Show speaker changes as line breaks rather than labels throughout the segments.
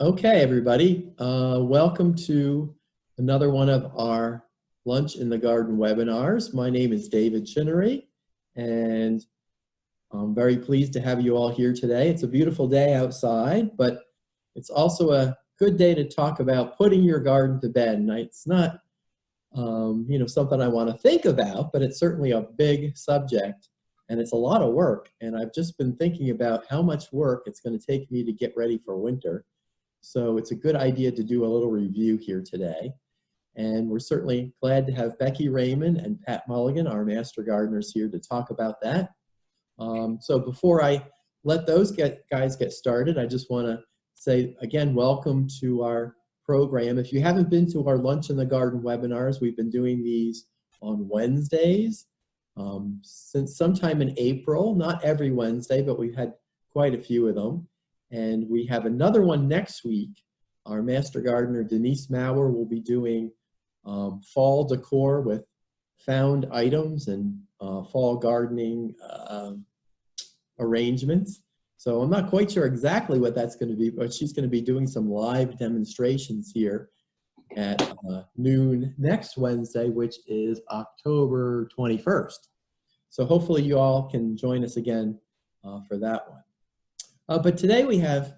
Okay, everybody, welcome to another one of our Lunch in the Garden webinars. My name is David Chinnery, and I'm very pleased to have you all here today. It's a beautiful day outside, but it's also a good day to talk about putting your garden to bed. And it's not, something I want to think about, but it's certainly a big subject, and it's a lot of work. And I've just been thinking about how much work it's going to take me to get ready for winter. So it's a good idea to do a little review here today. And we're certainly glad to have Becky Raymond and Pat Mulligan, our master gardeners, here to talk about that. So before I let those guys get started, I just want to say again, welcome to our program. If you haven't been to our Lunch in the Garden webinars, we've been doing these on Wednesdays since sometime in April, not every Wednesday, but we've had quite a few of them. And we have another one next week. Our master gardener, Denise Maurer, will be doing fall decor with found items and fall gardening arrangements. So I'm not quite sure exactly what that's going to be, but she's going to be doing some live demonstrations here at noon next Wednesday, which is October 21st. So hopefully you all can join us again for that one. But today we have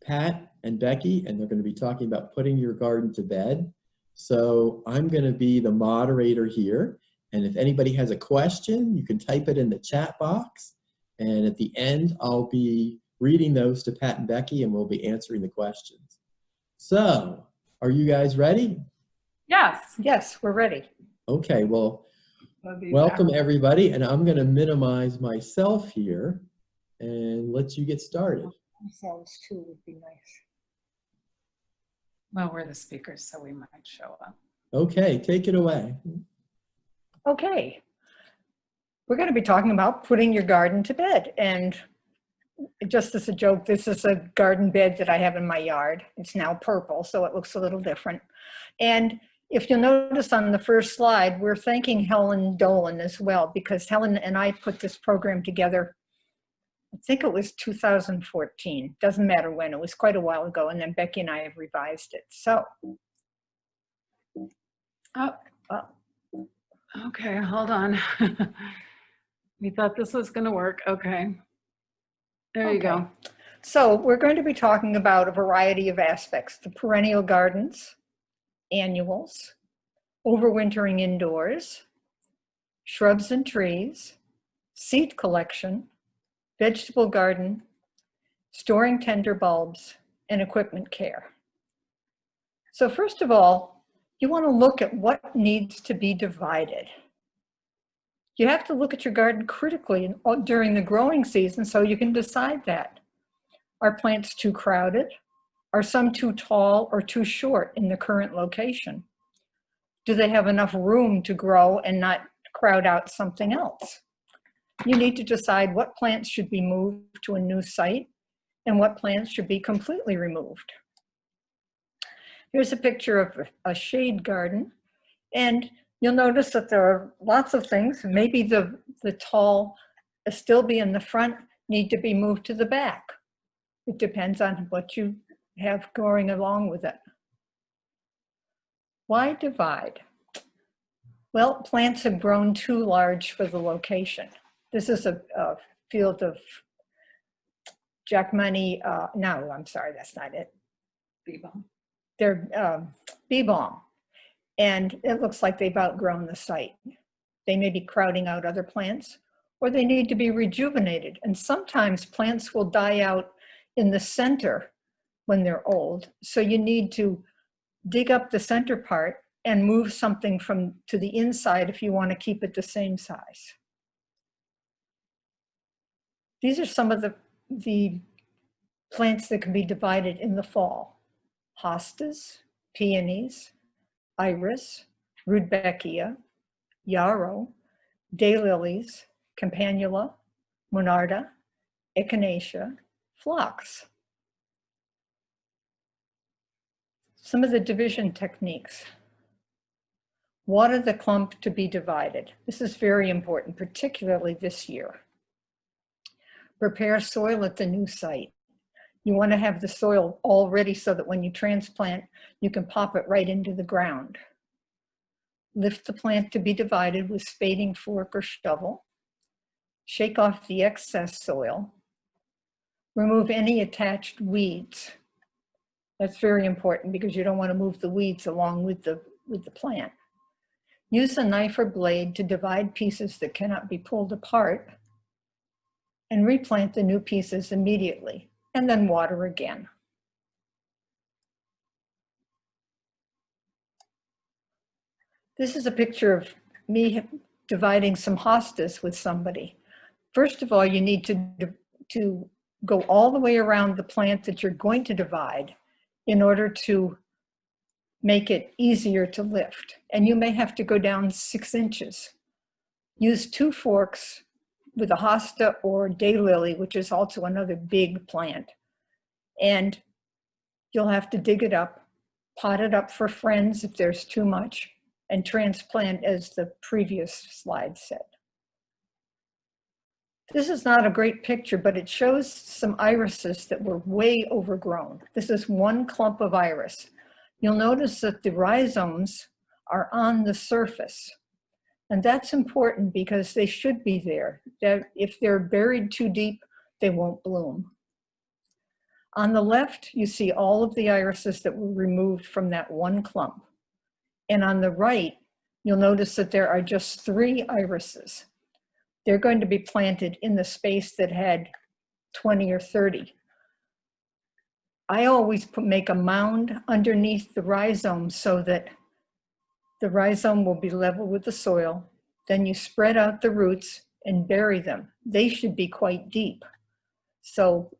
Pat and Becky, and they're going to be talking about putting your garden to bed. So I'm going to be the moderator here. And if anybody has a question, you can type it in the chat box. And at the end, I'll be reading those to Pat and Becky, and we'll be answering the questions. So are you guys ready?
Yes. Yes, we're ready.
Okay, well, welcome everybody. And I'm going to minimize myself here and let you get started.
Sounds too would be nice. Well, we're the speakers, so we might show up.
Okay, take it away.
Okay, we're going to be talking about putting your garden to bed. And just as a joke, this is a garden bed that I have in my yard. It's now purple, so it looks a little different. And if you'll notice on the first slide, we're thanking Helen Dolan as well, because Helen and I put this program together, I think it was 2014. Doesn't matter when, it was quite a while ago. And then Becky and I have revised it. So.
Okay, hold on. We thought this was going to work. Okay. There you go.
So we're going to be talking about a variety of aspects: the perennial gardens, annuals, overwintering indoors, shrubs and trees, seed collection, vegetable garden, storing tender bulbs, and equipment care. So first of all, you want to look at what needs to be divided. You have to look at your garden critically during the growing season so you can decide that. Are plants too crowded? Are some too tall or too short in the current location? Do they have enough room to grow and not crowd out something else? You need to decide what plants should be moved to a new site and what plants should be completely removed. Here's a picture of a shade garden, and you'll notice that there are lots of things. Maybe the tall still be in the front, need to be moved to the back. It depends on what you have going along with it. Why divide? Well, plants have grown too large for the location. This is a field of Jackmany, no, I'm sorry, that's not it.
Beebalm.
They're Beebalm. And it looks like they've outgrown the site. They may be crowding out other plants, or they need to be rejuvenated. And sometimes plants will die out in the center when they're old. So you need to dig up the center part and move something to the inside if you want to keep it the same size. These are some of the plants that can be divided in the fall: hostas, peonies, iris, rudbeckia, yarrow, daylilies, campanula, monarda, echinacea, phlox. Some of the division techniques. Water the clump to be divided. This is very important, particularly this year. Prepare soil at the new site. You want to have the soil all ready so that when you transplant, you can pop it right into the ground. Lift the plant to be divided with spading fork or shovel. Shake off the excess soil. Remove any attached weeds. That's very important because you don't want to move the weeds along with the plant. Use a knife or blade to divide pieces that cannot be pulled apart and replant the new pieces immediately, and then water again. This is a picture of me dividing some hostas with somebody. First of all, you need to go all the way around the plant that you're going to divide in order to make it easier to lift. And you may have to go down 6 inches. Use 2 forks with a hosta or daylily, which is also another big plant. And you'll have to dig it up, pot it up for friends if there's too much, and transplant as the previous slide said. This is not a great picture, but it shows some irises that were way overgrown. This is one clump of iris. You'll notice that the rhizomes are on the surface. And that's important because they should be there. If they're buried too deep, they won't bloom. On the left, you see all of the irises that were removed from that one clump. And on the right, you'll notice that there are just 3 irises. They're going to be planted in the space that had 20 or 30. I always make a mound underneath the rhizome so that the rhizome will be level with the soil. Then you spread out the roots and bury them. They should be quite deep, so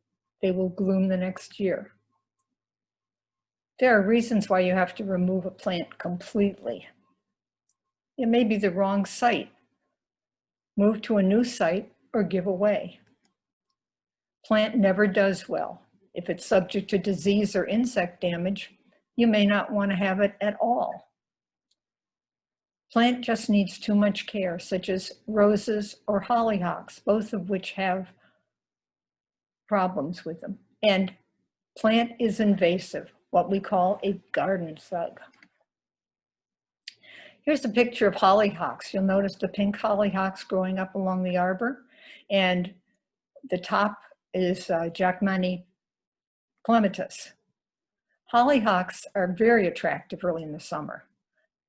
they will bloom the next year. There are reasons why you have to remove a plant completely. It may be the wrong site. Move to a new site or give away. Plant never does well. If it's subject to disease or insect damage, you may not want to have it at all. Plant just needs too much care, such as roses or hollyhocks, both of which have problems with them. And plant is invasive, what we call a garden thug. Here's a picture of hollyhocks. You'll notice the pink hollyhocks growing up along the arbor, and the top is Jackmani clematis. Hollyhocks are very attractive early in the summer,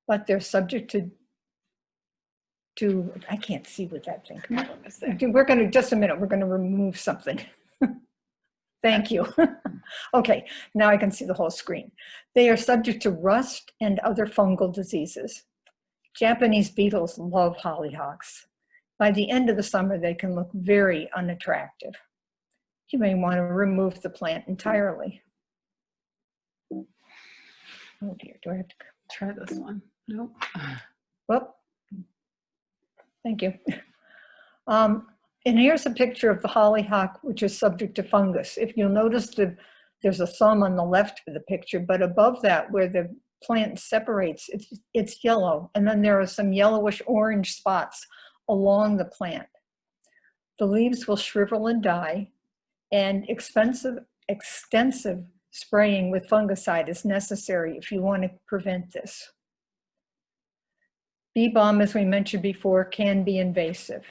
but they're subject to I can't see with that thing. Come on. We're going to, just a minute, we're going to remove something. Thank you. Okay, now I can see the whole screen. They are subject to rust and other fungal diseases. Japanese beetles love hollyhocks. By the end of the summer, they can look very unattractive. You may want to remove the plant entirely. Oh dear, do I have to
Try this one. Nope.
Well, thank you. And here's a picture of the hollyhock, which is subject to fungus. If you'll notice, there's a thumb on the left of the picture, but above that, where the plant separates, it's yellow. And then there are some yellowish orange spots along the plant. The leaves will shrivel and die, and extensive spraying with fungicide is necessary if you want to prevent this. Bee balm, as we mentioned before, can be invasive.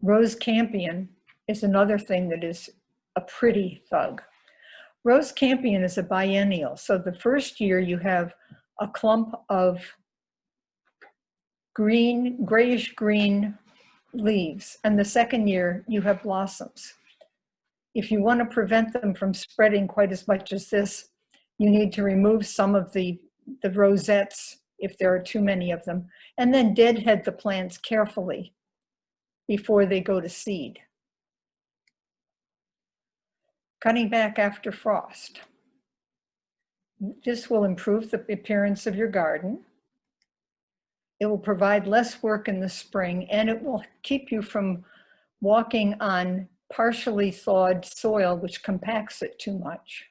Rose campion is another thing that is a pretty thug. Rose campion is a biennial. So the first year you have a clump of green, grayish green leaves, and the second year you have blossoms. If you want to prevent them from spreading quite as much as this, you need to remove some of the rosettes if there are too many of them, and then deadhead the plants carefully before they go to seed. Cutting back after frost. This will improve the appearance of your garden. It will provide less work in the spring, and it will keep you from walking on partially thawed soil, which compacts it too much.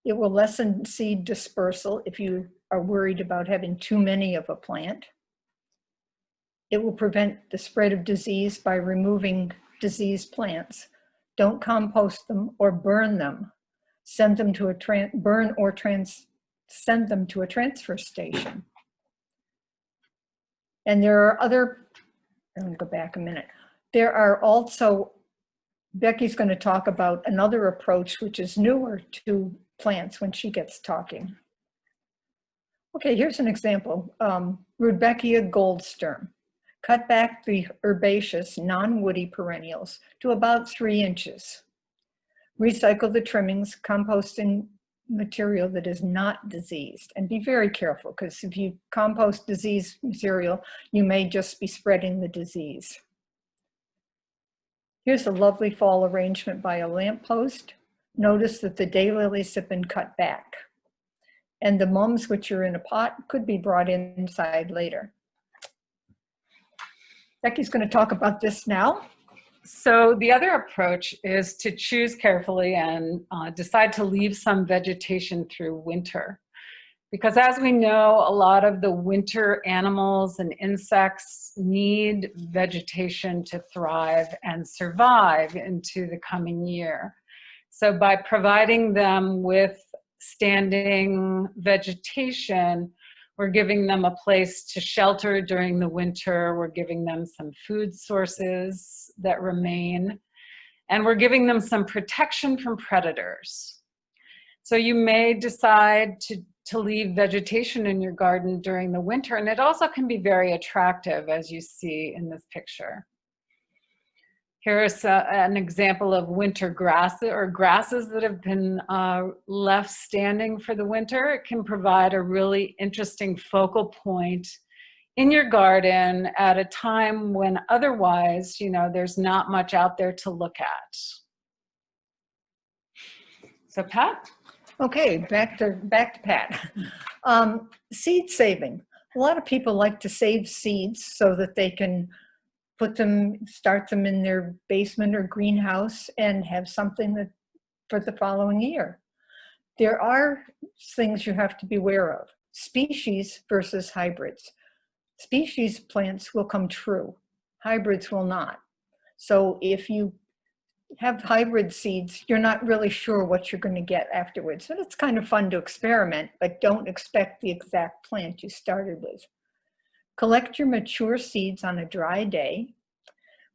It will lessen seed dispersal if you are worried about having too many of a plant. It will prevent the spread of disease by removing diseased plants. Don't compost them or burn them. Send them to a send them to a transfer station. And there are other, I'm going to go back a minute. There are also, Becky's going to talk about another approach which is newer to plants when she gets talking. Okay, here's an example. Rudbeckia goldsturm. Cut back the herbaceous, non-woody perennials to about 3 inches. Recycle the trimmings, composting material that is not diseased. And be very careful, because if you compost diseased material, you may just be spreading the disease. Here's a lovely fall arrangement by a lamppost. Notice that the daylilies have been cut back. And the mums, which are in a pot, could be brought inside later. Becky's going to talk about this now.
So the other approach is to choose carefully and decide to leave some vegetation through winter. Because as we know, a lot of the winter animals and insects need vegetation to thrive and survive into the coming year. So by providing them with standing vegetation, we're giving them a place to shelter during the winter. We're giving them some food sources that remain, and we're giving them some protection from predators. So you may decide to leave vegetation in your garden during the winter, and it also can be very attractive, as you see in this picture. Here's an example of winter grasses or grasses that have been left standing for the winter. It can provide a really interesting focal point in your garden at a time when otherwise, you know, there's not much out there to look at. So Pat?
Okay, back to Pat. Seed saving. A lot of people like to save seeds so that they can start them in their basement or greenhouse and have something for the following year. There are things you have to be aware of. Species versus hybrids. Species plants will come true. Hybrids will not. So if you have hybrid seeds, you're not really sure what you're going to get afterwards. So it's kind of fun to experiment, but don't expect the exact plant you started with. Collect your mature seeds on a dry day.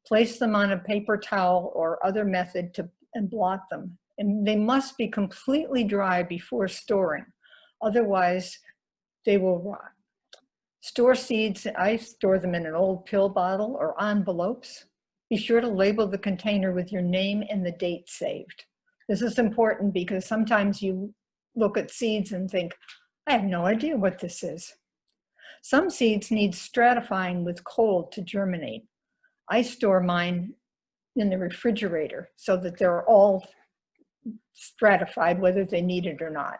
Place them on a paper towel or other method and blot them. And they must be completely dry before storing. Otherwise, they will rot. Store seeds, I store them in an old pill bottle or envelopes. Be sure to label the container with your name and the date saved. This is important because sometimes you look at seeds and think, I have no idea what this is. Some seeds need stratifying with cold to germinate. I store mine in the refrigerator so that they're all stratified whether they need it or not.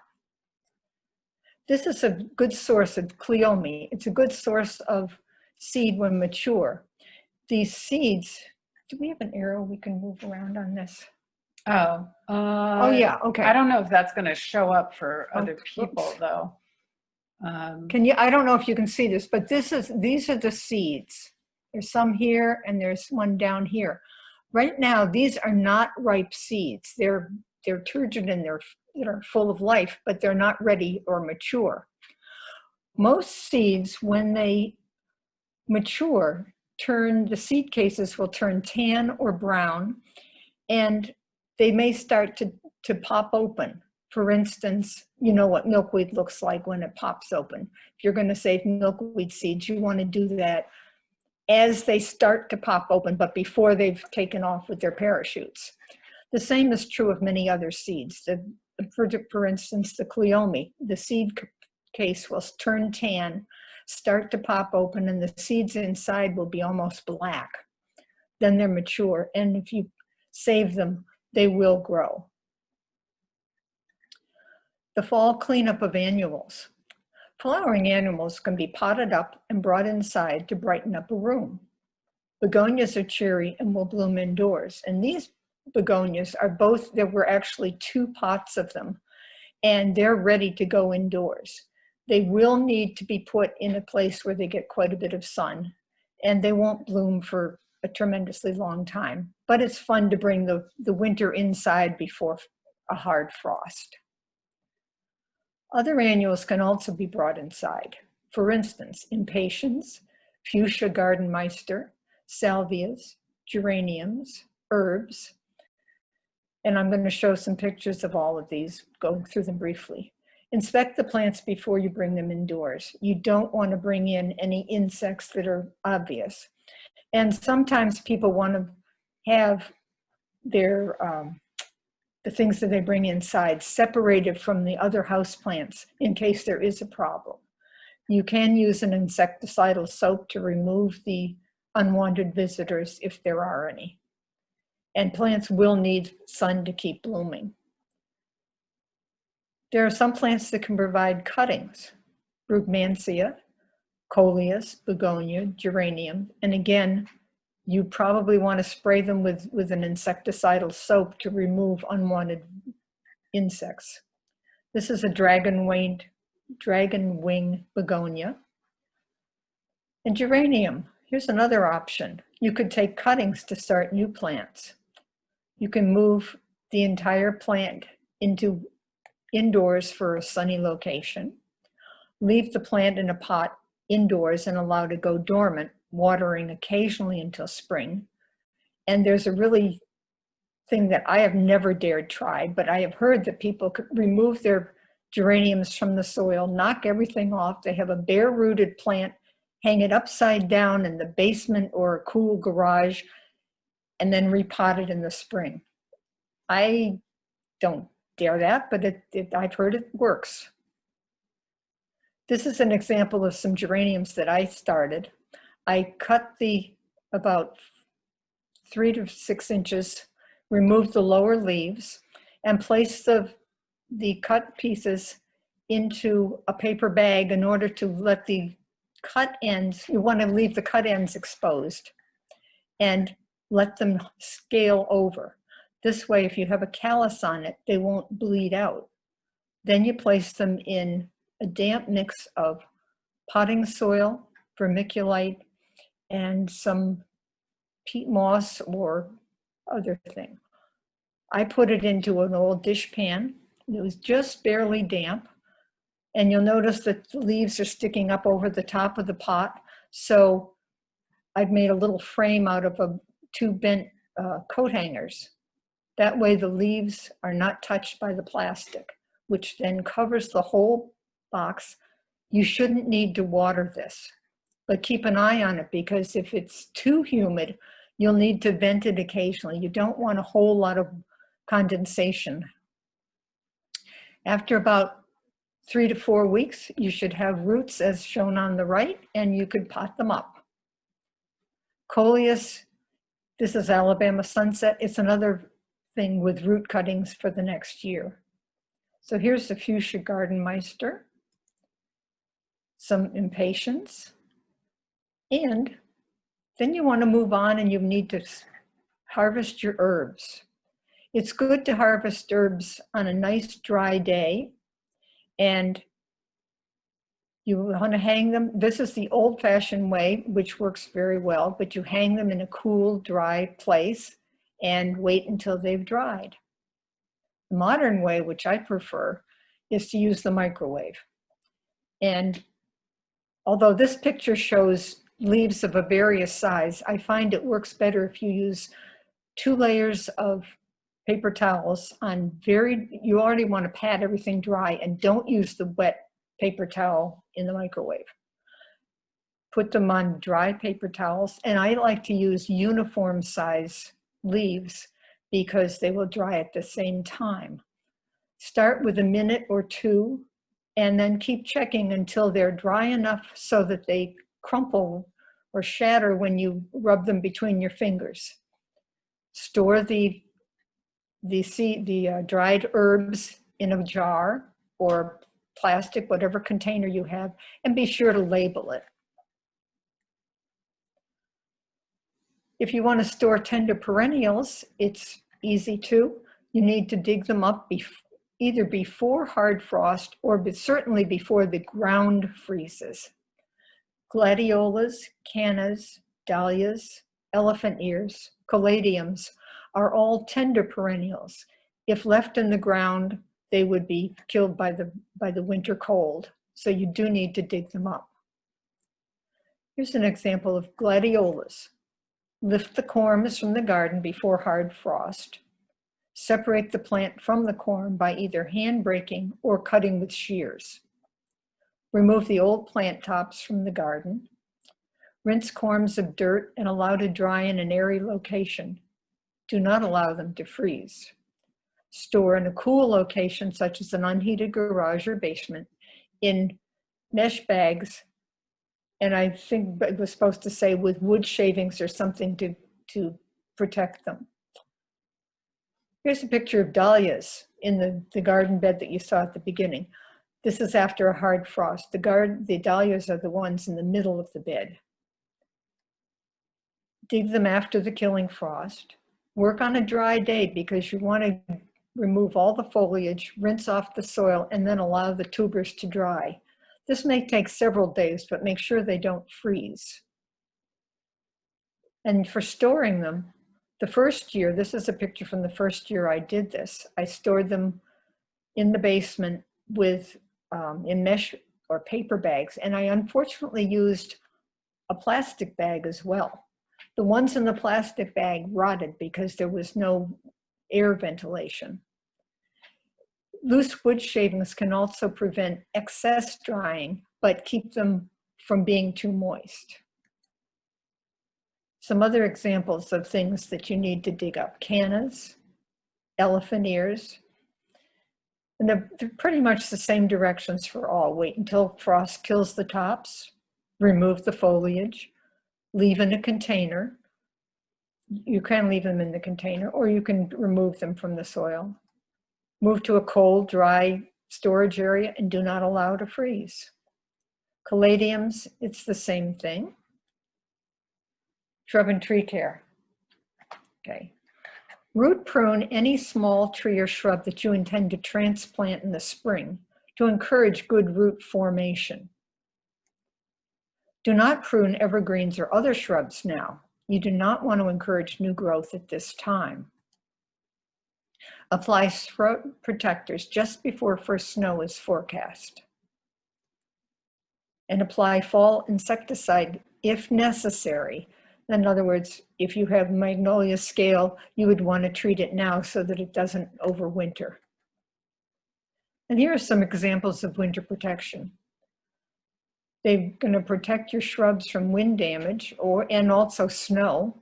This is a good source of cleome. It's a good source of seed when mature. These seeds, do we have an arrow we can move around on this?
Oh,
yeah, okay.
I don't know if that's going to show up for other people,
oops.
though.
I don't know if you can see this, but these are the seeds. There's some here and there's one down here. Right now, these are not ripe seeds. They're turgid and they're full of life, but they're not ready or mature. Most seeds, when they mature, the seed cases will turn tan or brown, and they may start to pop open. For instance, you know what milkweed looks like when it pops open. If you're going to save milkweed seeds, you want to do that as they start to pop open, but before they've taken off with their parachutes. The same is true of many other seeds. For instance, the cleome, the seed case will turn tan, start to pop open, and the seeds inside will be almost black. Then they're mature, and if you save them, they will grow. The fall cleanup of annuals. Flowering annuals can be potted up and brought inside to brighten up a room. Begonias are cheery and will bloom indoors. And these begonias are there were actually 2 pots of them, and they're ready to go indoors. They will need to be put in a place where they get quite a bit of sun, and they won't bloom for a tremendously long time, but it's fun to bring the winter inside before a hard frost. Other annuals can also be brought inside. For instance, impatiens, fuchsia gardenmeister, salvias, geraniums, herbs, and I'm going to show some pictures of all of these, going through them briefly. Inspect the plants before you bring them indoors. You don't want to bring in any insects that are obvious. And sometimes people want to have their the things that they bring inside separated from the other house plants in case there is a problem. You can use an insecticidal soap to remove the unwanted visitors if there are any. And plants will need sun to keep blooming. There are some plants that can provide cuttings: Brugmansia, Coleus, begonia, geranium, and again, you probably want to spray them with an insecticidal soap to remove unwanted insects. This is a dragon wing begonia. And geranium, here's another option. You could take cuttings to start new plants. You can move the entire plant into indoors for a sunny location. Leave the plant in a pot indoors and allow to go dormant, watering occasionally until spring. And there's a really thing that I have never dared try, but I have heard that people could remove their geraniums from the soil, knock everything off. They have a bare rooted plant, hang it upside down in the basement or a cool garage, and then repot it in the spring. I don't dare that, but I've heard it works. This is an example of some geraniums that I started. I cut about 3 to 6 inches, removed the lower leaves, and placed the cut pieces into a paper bag in order to let the cut ends, you want to leave the cut ends exposed and let them scale over. This way, if you have a callus on it, they won't bleed out. Then you place them in a damp mix of potting soil, vermiculite, and some peat moss or other thing. I put it into an old dish pan. It was just barely damp. And you'll notice that the leaves are sticking up over the top of the pot. So I've made a little frame out of 2 bent coat hangers. That way the leaves are not touched by the plastic, which then covers the whole box. You shouldn't need to water this, but keep an eye on it, because if it's too humid, you'll need to vent it occasionally. You don't want a whole lot of condensation. After about 3 to 4 weeks, you should have roots as shown on the right, and you could pot them up. Coleus, this is Alabama Sunset. It's another thing with root cuttings for the next year. So here's the fuchsia gardenmeister, some impatiens, and then you want to move on and you need to harvest your herbs. It's good to harvest herbs on a nice dry day, and you want to hang them. This is the old-fashioned way, which works very well, but you hang them in a cool, dry place and wait until they've dried. The modern way, which I prefer, is to use the microwave. And although this picture shows leaves of a various size, I find it works better if you use 2 layers of paper towels on you already want to pat everything dry, and don't use the wet paper towel in the microwave. Put them on dry paper towels, and I like to use uniform size leaves because they will dry at the same time. Start with 1 minute or 2, and then keep checking until they're dry enough so that they crumple or shatter when you rub them between your fingers. Store the dried herbs in a jar or plastic, whatever container you have, and be sure to label it. If you want to store tender perennials, it's easy too. You need to dig them up either before hard frost or certainly before the ground freezes. Gladiolas, Cannas, Dahlias, elephant ears, caladiums are all tender perennials. If left in the ground, they would be killed by the winter cold. So you do need to dig them up. Here's an example of Gladiolas. Lift the corms from the garden before hard frost. Separate the plant from the corm by either hand breaking or cutting with shears. Remove the old plant tops from the garden. Rinse corms of dirt and allow to dry in an airy location. Do not allow them to freeze. Store in a cool location such as an unheated garage or basement in mesh bags, and I think it was supposed to say with wood shavings or something to protect them. Here's a picture of dahlias in the garden bed that you saw at the beginning. This is after a hard frost. The dahlias are the ones in the middle of the bed. Dig them after the killing frost. Work on a dry day because you want to remove all the foliage, rinse off the soil, and then allow the tubers to dry. This may take several days, but make sure they don't freeze. And for storing them, the first year, this is a picture from the first year I did this. I stored them in the basement with in mesh or paper bags, and I unfortunately used a plastic bag as well. The ones in the plastic bag rotted because there was no air ventilation. Loose wood shavings can also prevent excess drying, but keep them from being too moist. Some other examples of things that you need to dig up: cannas, elephant ears, and they're pretty much the same directions for all. Wait until frost kills the tops, remove the foliage, leave in a container. You can leave them in the container, or you can remove them from the soil. Move to a cold, dry storage area and do not allow to freeze. Caladiums, it's the same thing. Shrub and tree care. Okay. Root prune any small tree or shrub that you intend to transplant in the spring to encourage good root formation. Do not prune evergreens or other shrubs now. You do not want to encourage new growth at this time. Apply shrub protectors just before first snow is forecast. And apply fall insecticide if necessary. In other words, if you have magnolia scale, you would want to treat it now so that it doesn't overwinter. And here are some examples of winter protection. They're going to protect your shrubs from wind damage and also snow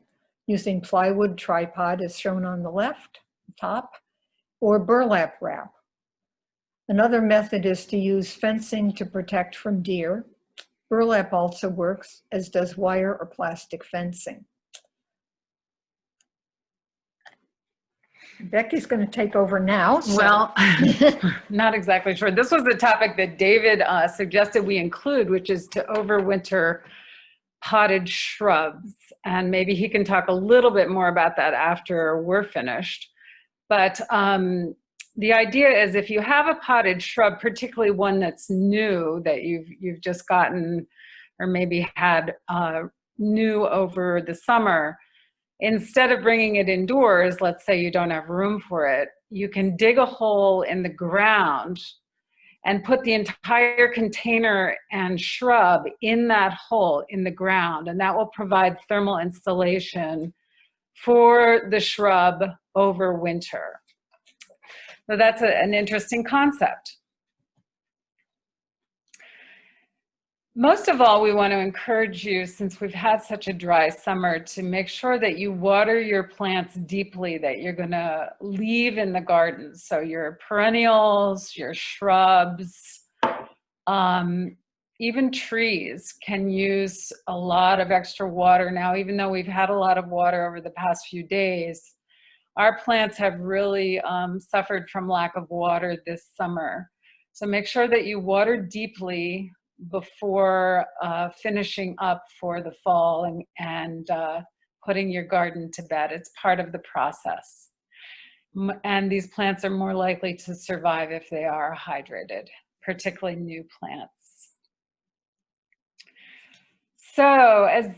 using plywood tripod as shown on the left, top, or burlap wrap. Another method is to use fencing to protect from deer. Burlap also works, as does wire or plastic fencing. Becky's going to take over now. So.
Well, not exactly sure. This was the topic that David suggested we include, which is to overwinter potted shrubs. And maybe he can talk a little bit more about that after we're finished. But the idea is if you have a potted shrub, particularly one that's new that you've just gotten or maybe had new over the summer, instead of bringing it indoors, let's say you don't have room for it, you can dig a hole in the ground and put the entire container and shrub in that hole in the ground, and that will provide thermal insulation for the shrub over winter. So that's an interesting concept. Most of all, we want to encourage you, since we've had such a dry summer, to make sure that you water your plants deeply that you're going to leave in the garden. So your perennials, your shrubs, even trees can use a lot of extra water now. Even though we've had a lot of water over the past few days, our plants have really suffered from lack of water this summer. So make sure that you water deeply before finishing up for the fall and putting your garden to bed. It's part of the process. And these plants are more likely to survive if they are hydrated, particularly new plants. So as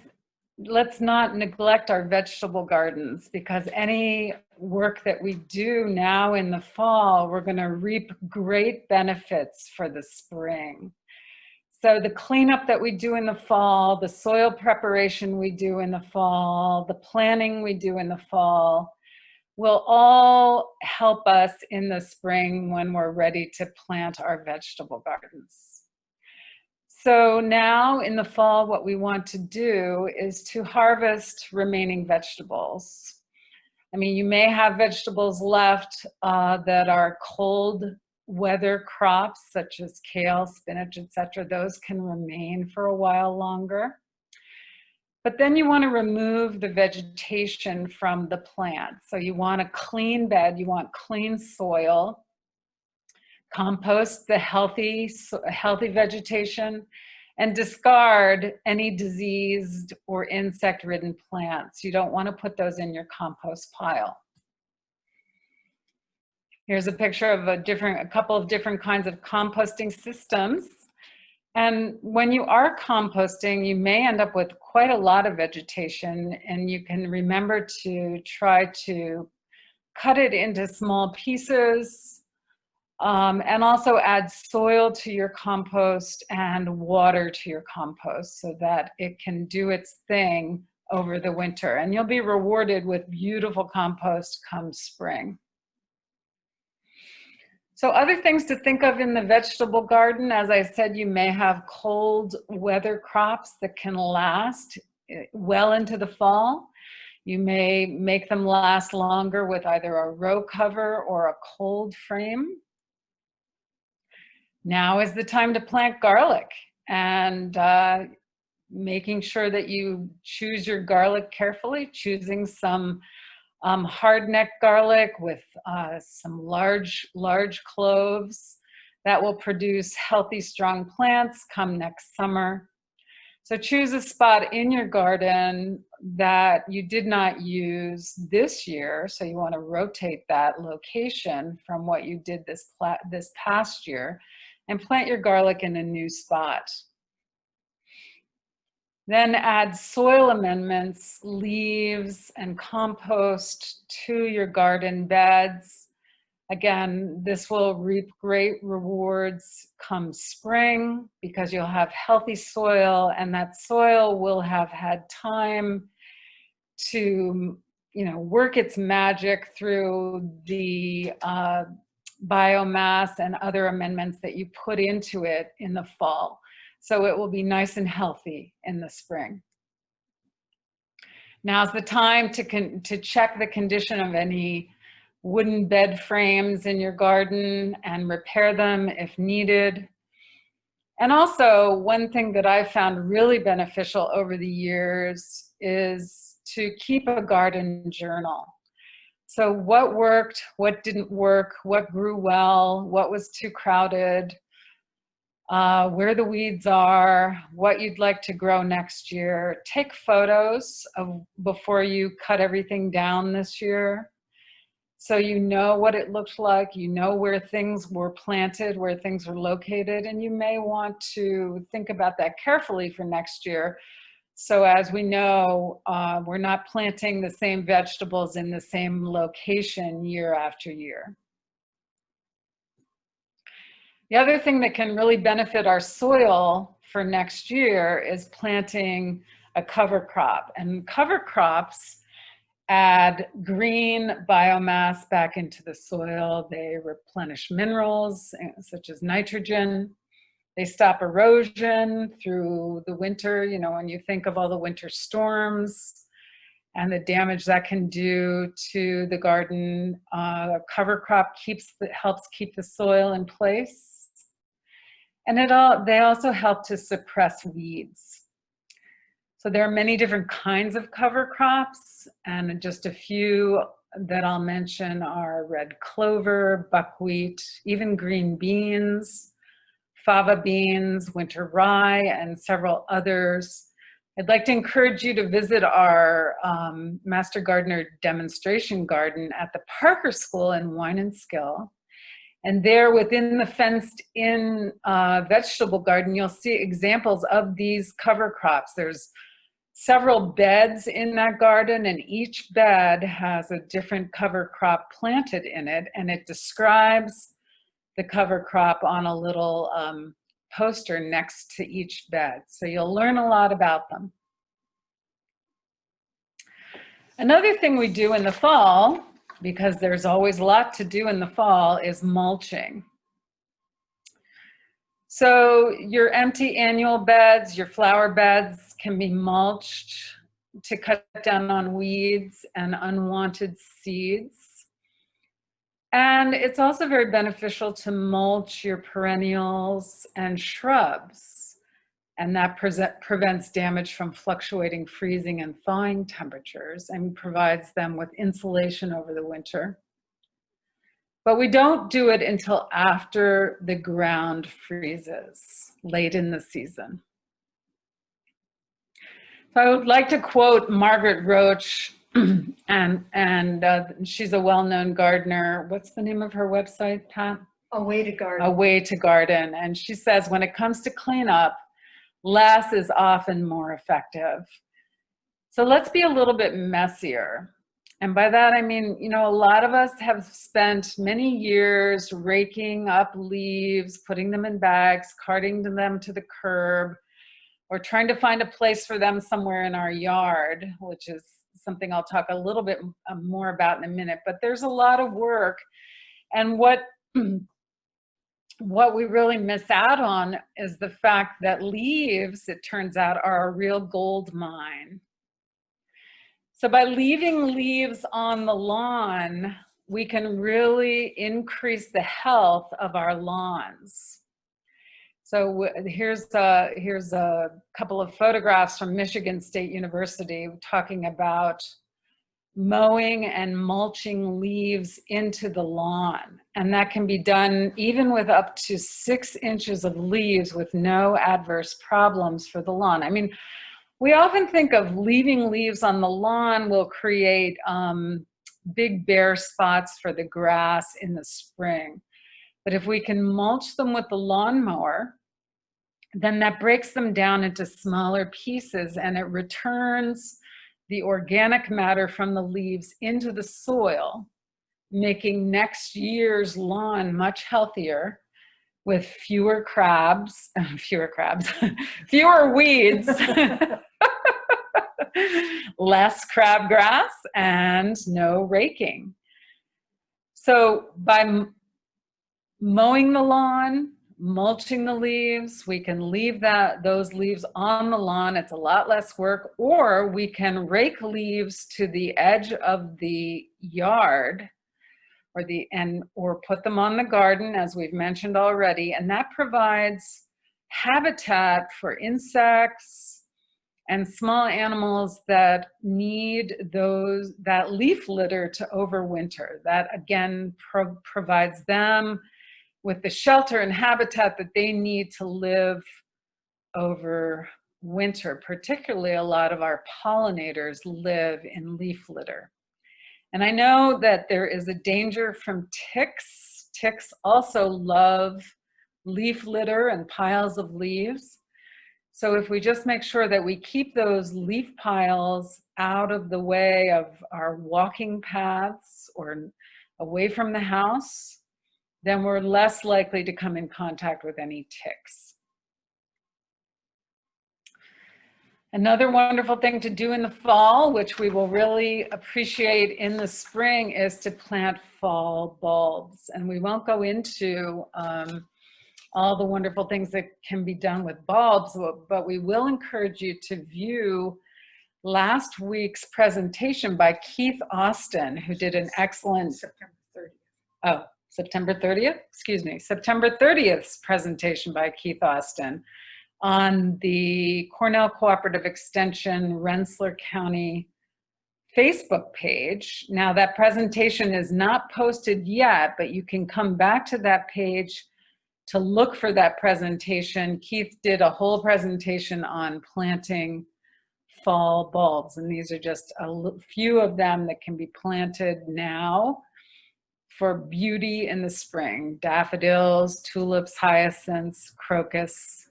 let's not neglect our vegetable gardens, because any work that we do now in the fall, we're going to reap great benefits for the spring. So the cleanup that we do in the fall, the soil preparation we do in the fall, the planting we do in the fall, will all help us in the spring when we're ready to plant our vegetable gardens. So now in the fall, what we want to do is to harvest remaining vegetables. I mean, you may have vegetables left that are cold weather crops, such as kale, spinach, etc. Those can remain for a while longer. But then you want to remove the vegetation from the plant. So you want a clean bed, you want clean soil, compost the healthy vegetation, and discard any diseased or insect-ridden plants. You don't want to put those in your compost pile. Here's a picture of a couple of different kinds of composting systems. And when you are composting, you may end up with quite a lot of vegetation, and you can remember to try to cut it into small pieces, and also add soil to your compost and water to your compost so that it can do its thing over the winter. And you'll be rewarded with beautiful compost come spring. So other things to think of in the vegetable garden, as I said, you may have cold weather crops that can last well into the fall. You may make them last longer with either a row cover or a cold frame. Now is the time to plant garlic, and making sure that you choose your garlic carefully, choosing some hard-neck garlic with some large cloves that will produce healthy, strong plants come next summer. So choose a spot in your garden that you did not use this year. So you want to rotate that location from what you did this past year and plant your garlic in a new spot. Then add soil amendments, leaves, and compost to your garden beds. Again, this will reap great rewards come spring because you'll have healthy soil, and that soil will have had time to, work its magic through the biomass and other amendments that you put into it in the fall. So it will be nice and healthy in the spring. Now's the time to check the condition of any wooden bed frames in your garden and repair them if needed. And also, one thing that I've found really beneficial over the years is to keep a garden journal. So what worked, what didn't work, what grew well, what was too crowded, where the weeds are, what you'd like to grow next year. Take photos of before you cut everything down this year, so you know what it looked like, you know where things were planted, where things were located, and you may want to think about that carefully for next year. So as we know, we're not planting the same vegetables in the same location year after year. The other thing that can really benefit our soil for next year is planting a cover crop. And cover crops add green biomass back into the soil. They replenish minerals such as nitrogen. They stop erosion through the winter. When you think of all the winter storms and the damage that can do to the garden, a cover crop helps keep the soil in place. And they also help to suppress weeds. So there are many different kinds of cover crops, and just a few that I'll mention are red clover, buckwheat, even green beans, fava beans, winter rye, and several others. I'd like to encourage you to visit our Master Gardener demonstration garden at the Parker School in Wine and Skill. And there within the fenced-in vegetable garden, you'll see examples of these cover crops. There's several beds in that garden, and each bed has a different cover crop planted in it, and it describes the cover crop on a little poster next to each bed. So you'll learn a lot about them. Another thing we do in the fall, because there's always a lot to do in the fall, is mulching. So your empty annual beds, your flower beds can be mulched to cut down on weeds and unwanted seeds. And it's also very beneficial to mulch your perennials and shrubs. And that prevents damage from fluctuating freezing and thawing temperatures and provides them with insulation over the winter. But we don't do it until after the ground freezes, late in the season. So I would like to quote Margaret Roach, and she's a well-known gardener. What's the name of her website, Pat?
A Way to Garden.
A Way to Garden. And she says, when it comes to cleanup, less is often more effective. So let's be a little bit messier. And by that, I mean, you know, a lot of us have spent many years raking up leaves, putting them in bags, carting them to the curb, or trying to find a place for them somewhere in our yard, which is something I'll talk a little bit more about in a minute. But there's a lot of work. And what we really miss out on is the fact that leaves, it turns out, are a real gold mine. So by leaving leaves on the lawn, we can really increase the health of our lawns. So here's a couple of photographs from Michigan State University talking about mowing and mulching leaves into the lawn. And that can be done even with up to 6 inches of leaves with no adverse problems for the lawn. I mean, we often think of leaving leaves on the lawn will create big bare spots for the grass in the spring. But if we can mulch them with the lawnmower, then that breaks them down into smaller pieces and it returns the organic matter from the leaves into the soil, making next year's lawn much healthier with fewer weeds, less crabgrass, and no raking. So by mowing the lawn, mulching the leaves, we can leave those leaves on the lawn. It's a lot less work. Or we can rake leaves to the edge of the yard or put them on the garden, as we've mentioned already, and that provides habitat for insects and small animals that need that leaf litter to overwinter. That again provides them with the shelter and habitat that they need to live over winter. Particularly, a lot of our pollinators live in leaf litter. And I know that there is a danger from ticks. Ticks also love leaf litter and piles of leaves. So if we just make sure that we keep those leaf piles out of the way of our walking paths or away from the house, then we're less likely to come in contact with any ticks. Another wonderful thing to do in the fall, which we will really appreciate in the spring, is to plant fall bulbs. And we won't go into all the wonderful things that can be done with bulbs, but we will encourage you to view last week's presentation by Keith Austin, who did an excellent September 30th, excuse me, September 30th's presentation by Keith Austin on the Cornell Cooperative Extension Rensselaer County Facebook page. Now that presentation is not posted yet, but you can come back to that page to look for that presentation. Keith did a whole presentation on planting fall bulbs, and these are just a few of them that can be planted now for beauty in the spring. Daffodils, tulips, hyacinths, crocus,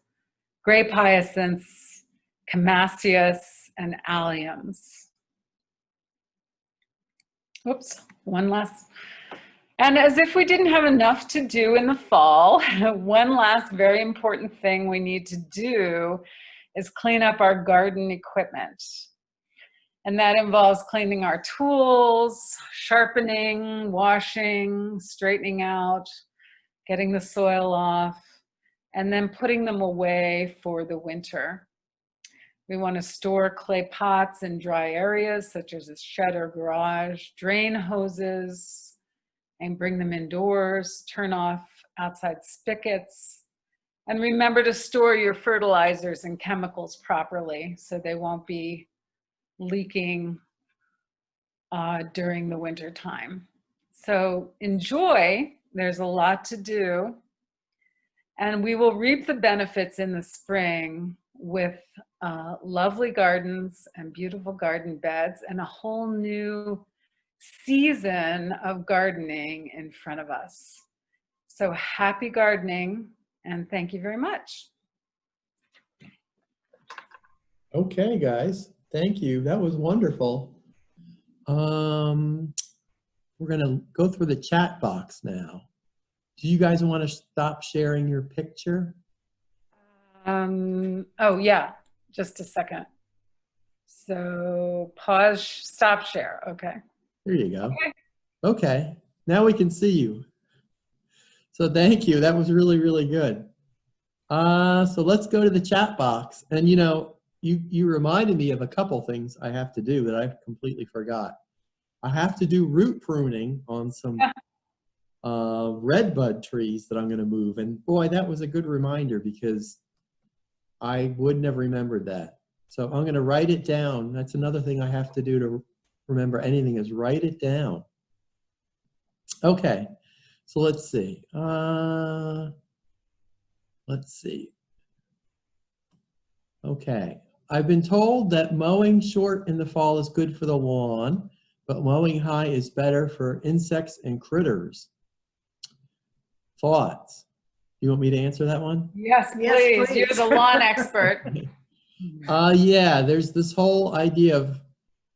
grape hyacinths, camassias, and alliums. Whoops, one last. And as if we didn't have enough to do in the fall, one last very important thing we need to do is clean up our garden equipment. And that involves cleaning our tools, sharpening, washing, straightening out, getting the soil off, and then putting them away for the winter. We want to store clay pots in dry areas such as a shed or garage, drain hoses, and bring them indoors, turn off outside spigots, and remember to store your fertilizers and chemicals properly so they won't be leaking during the winter time. So enjoy, there's a lot to do, and we will reap the benefits in the spring with lovely gardens and beautiful garden beds and a whole new season of gardening in front of us. So happy gardening, and thank you very much.
Okay, guys, thank you. That was wonderful. We're gonna go through the chat box now. Do you guys want to stop sharing your picture?
Oh yeah, just a second. So pause, stop share, okay.
There you go.
Okay.
Okay, now we can see you. So thank you, that was really, really good. So let's go to the chat box. And you know, you reminded me of a couple things I have to do that I completely forgot. I have to do root pruning on some redbud trees that I'm gonna move. And boy, that was a good reminder because I wouldn't have remembered that. So I'm gonna write it down. That's another thing I have to do to remember anything is write it down. Okay, so let's see. Okay, I've been told that mowing short in the fall is good for the lawn, but mowing high is better for insects and critters. Thoughts? You want me to answer that one?
Yes,
Yes,
please.
please.
You're the lawn expert.
Yeah, there's this whole idea of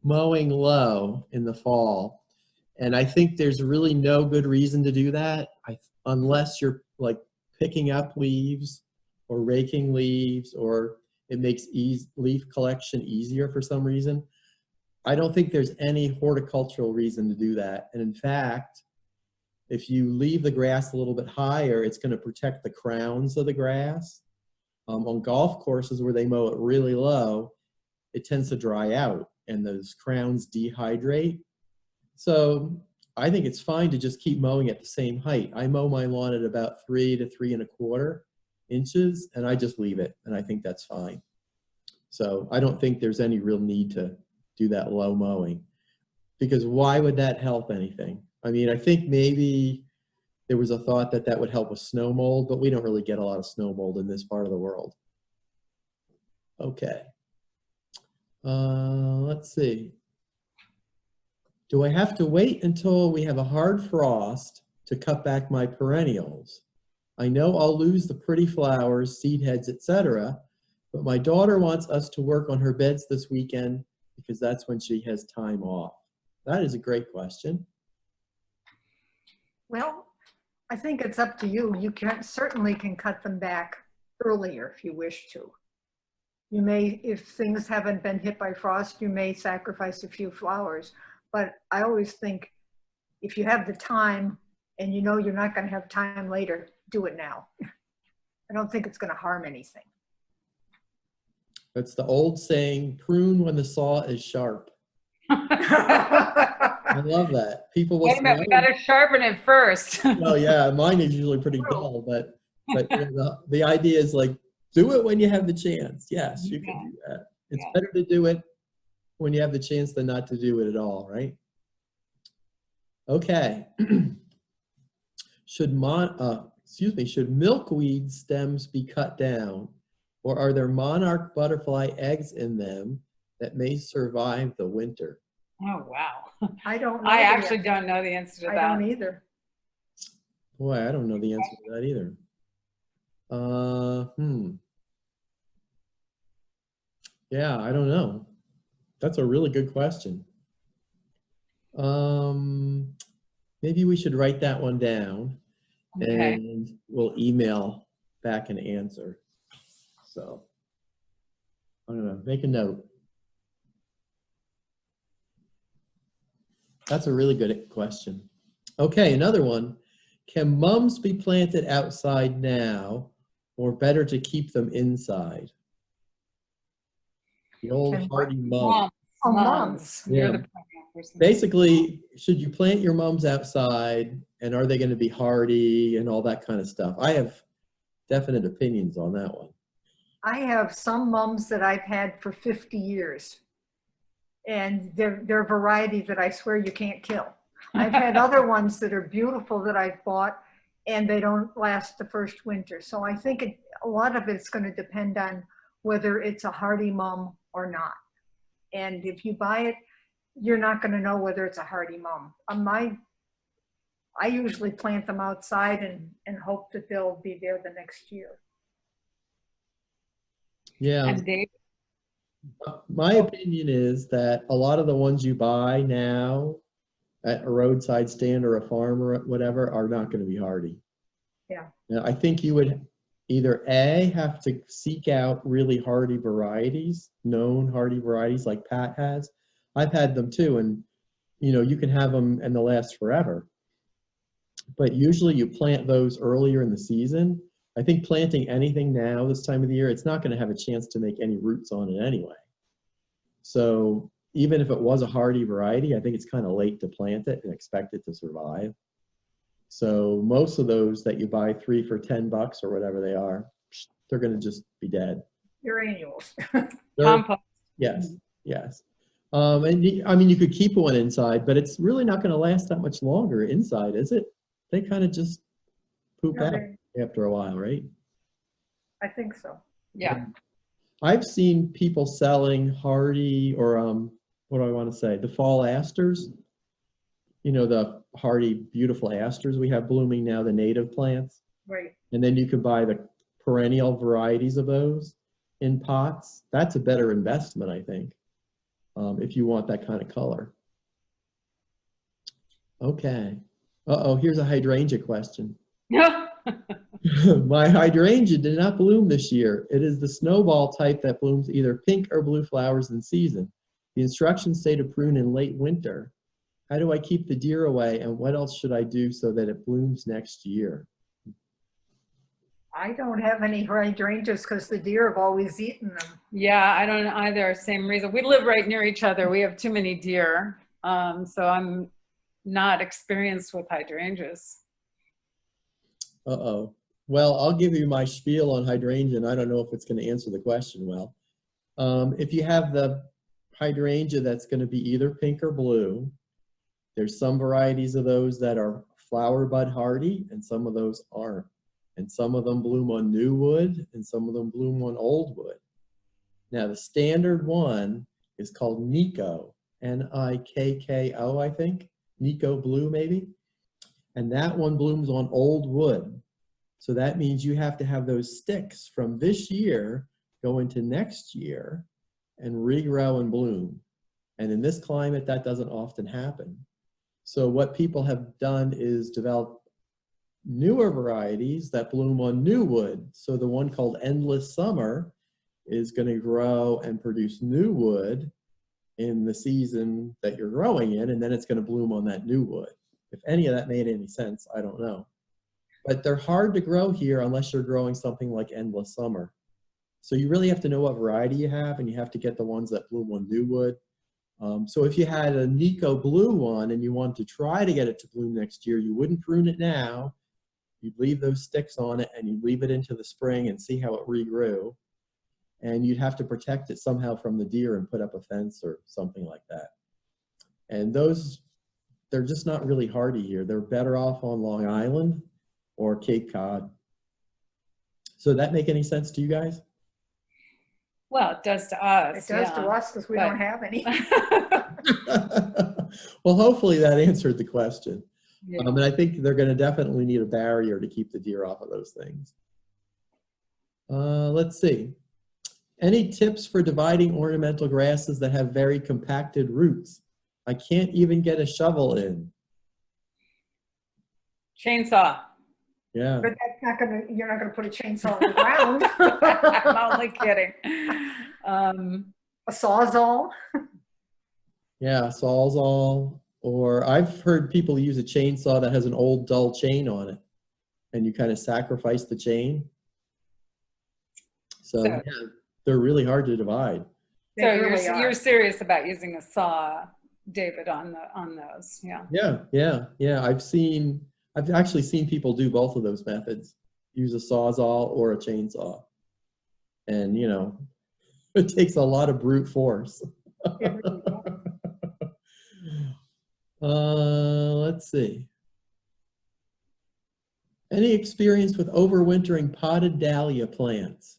mowing low in the fall. And I think there's really no good reason to do that unless you're like picking up leaves or raking leaves, or it makes leaf collection easier for some reason. I don't think there's any horticultural reason to do that. And in fact, if you leave the grass a little bit higher, it's going to protect the crowns of the grass. On golf courses where they mow it really low, it tends to dry out and those crowns dehydrate. So I think it's fine to just keep mowing at the same height. I mow my lawn at about 3 to 3 1/4 inches, and I just leave it, and I think that's fine. So I don't think there's any real need to do that low mowing, because why would that help anything? I mean, I think maybe there was a thought that that would help with snow mold, but we don't really get a lot of snow mold in this part of the world. Okay. Let's see. Do I have to wait until we have a hard frost to cut back my perennials? I know I'll lose the pretty flowers, seed heads, etc., but my daughter wants us to work on her beds this weekend because that's when she has time off. That is a great question.
Well, I think it's up to you. You certainly can cut them back earlier if you wish to. You may, if things haven't been hit by frost, you may sacrifice a few flowers. But I always think if you have the time and you know you're not going to have time later, do it now. I don't think it's going to harm anything.
That's the old saying, prune when the saw is sharp. I love that. People will
Wait a minute, we gotta sharpen it first.
Oh yeah, mine is usually pretty dull, but you know, the idea is like, do it when you have the chance. Yes, you can do that. It's better to do it when you have the chance than not to do it at all, right? Okay. Should milkweed stems be cut down, or are there monarch butterfly eggs in them that may survive the winter?
Oh, wow.
I don't know.
I actually don't know the answer to that.
I don't either.
Boy, I don't know the answer to that either. Yeah, I don't know. That's a really good question. Maybe we should write that one down,
Okay.
and we'll email back an answer. So I'm gonna make a note. That's a really good question. Okay, another one. Can mums be planted outside now, or better to keep them inside? The old
Can
hardy mum.
Moms.
Oh,
Moms.
mums.
You're
Yeah.
the perennial person.
Basically, should you plant your mums outside, and are they going to be hardy and all that kind of stuff? I have definite opinions on that one.
I have some mums that I've had for 50 years. And they're varieties that I swear you can't kill. I've had other ones that are beautiful that I've bought, and they don't last the first winter. So I think a lot of it's going to depend on whether it's a hardy mum or not. And if you buy it, you're not going to know whether it's a hardy mum. I usually plant them outside and hope that they'll be there the next year.
Yeah.
And Dave,
My opinion is that a lot of the ones you buy now at a roadside stand or a farm or whatever are not going to be hardy.
Yeah.
Now, I think you would either A, have to seek out really hardy varieties, known hardy varieties like Pat has. I've had them too, and you can have them and they'll last forever. But usually you plant those earlier in the season. I think planting anything now this time of the year, it's not going to have a chance to make any roots on it anyway. So even if it was a hardy variety, I think it's kind of late to plant it and expect it to survive. So most of those that you buy 3 for $10 or whatever they are, they're going to just be dead.
Perennials.
compost.
Yes, yes. I mean, you could keep one inside, but it's really not going to last that much longer inside, is it? They kind of just poop out after a while, right?
I think so.
Yeah.
I've seen people selling hardy, or what do I want to say? The fall asters. The hardy, beautiful asters we have blooming now, the native plants.
Right.
And then you could buy the perennial varieties of those in pots. That's a better investment, I think, if you want that kind of color. Okay. Uh-oh, here's a hydrangea question. My hydrangea did not bloom this year. It is the snowball type that blooms either pink or blue flowers in season. The instructions say to prune in late winter. How do I keep the deer away, and what else should I do so that it blooms next year?
I don't have any hydrangeas because the deer have always eaten them.
Yeah, I don't either. Same reason. We live right near each other. We have too many deer. So I'm not experienced with hydrangeas.
Uh-oh. Well, I'll give you my spiel on hydrangea, and I don't know if it's going to answer the question well. If you have the hydrangea that's going to be either pink or blue, there's some varieties of those that are flower bud hardy, and some of those aren't. And some of them bloom on new wood, and some of them bloom on old wood. Now, the standard one is called Nikko, Nikko, I think. Nikko blue, maybe. And that one blooms on old wood. So that means you have to have those sticks from this year go into next year and regrow and bloom. And in this climate, that doesn't often happen. So what people have done is develop newer varieties that bloom on new wood. So the one called Endless Summer is going to grow and produce new wood in the season that you're growing in, and then it's going to bloom on that new wood. If any of that made any sense, I don't know. But they're hard to grow here unless you're growing something like Endless Summer. So you really have to know what variety you have, and you have to get the ones that bloom on new wood. So if you had a Nikko blue one and you wanted to try to get it to bloom next year, you wouldn't prune it now. You'd leave those sticks on it and you'd leave it into the spring and see how it regrew. And you'd have to protect it somehow from the deer and put up a fence or something like that. And those, they're just not really hardy here. They're better off on Long Island or Cape Cod. So that make any sense to you guys?
Well, it does to us.
It does to us because we don't have any.
Well, hopefully that answered the question.
Yeah.
And I think they're going to definitely need a barrier to keep the deer off of those things. Let's see. Any tips for dividing ornamental grasses that have very compacted roots? I can't even get a shovel in.
Chainsaw.
Yeah.
But that's not gonna, you're not gonna put a chainsaw in the ground.
I'm only kidding.
A sawzall.
Yeah, Sawzall. Or I've heard people use a chainsaw that has an old dull chain on it, and you kind of sacrifice the chain. So yeah, they're really hard to divide.
So
They really
you're
are.
serious about using a saw, David, on those, yeah.
Yeah. I've actually seen people do both of those methods. Use a Sawzall or a chainsaw. And you know, it takes a lot of brute force.
It really does.
Let's see. Any experience with overwintering potted dahlia plants?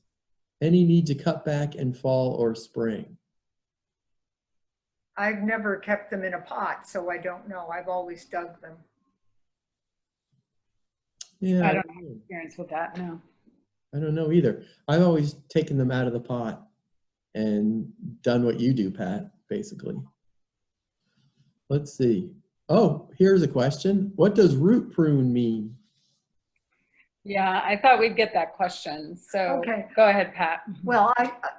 Any need to cut back in fall or spring?
I've never kept them in a pot, so I don't know. I've always dug them.
Yeah,
I don't have experience with that, no.
I don't know either. I've always taken them out of the pot and done what you do, Pat, basically. Let's see. Oh, here's a question. What does root prune mean?
Yeah, I thought we'd get that question. So
Okay.
go ahead, Pat.
Well,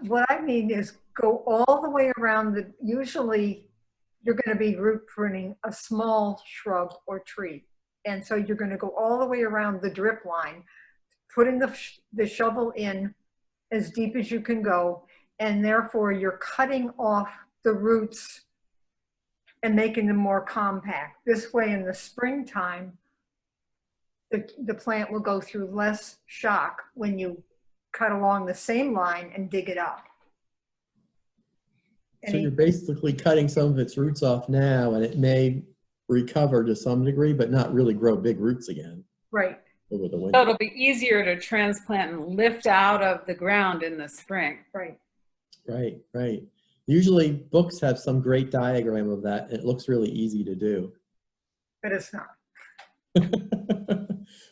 what I mean is go all the way around the, usually you're going to be root pruning a small shrub or tree. And so you're going to go all the way around the drip line, putting the shovel in as deep as you can go. And therefore you're cutting off the roots and making them more compact. This way in the springtime, the plant will go through less shock when you cut along the same line and dig it up.
So you're basically cutting some of its roots off now, and it may recover to some degree, but not really grow big roots again.
Right.
Over the
So
winter.
it'll be easier to transplant and lift out of the ground in the spring.
Right.
Right. Usually books have some great diagram of that. It looks really easy to do.
But it's not.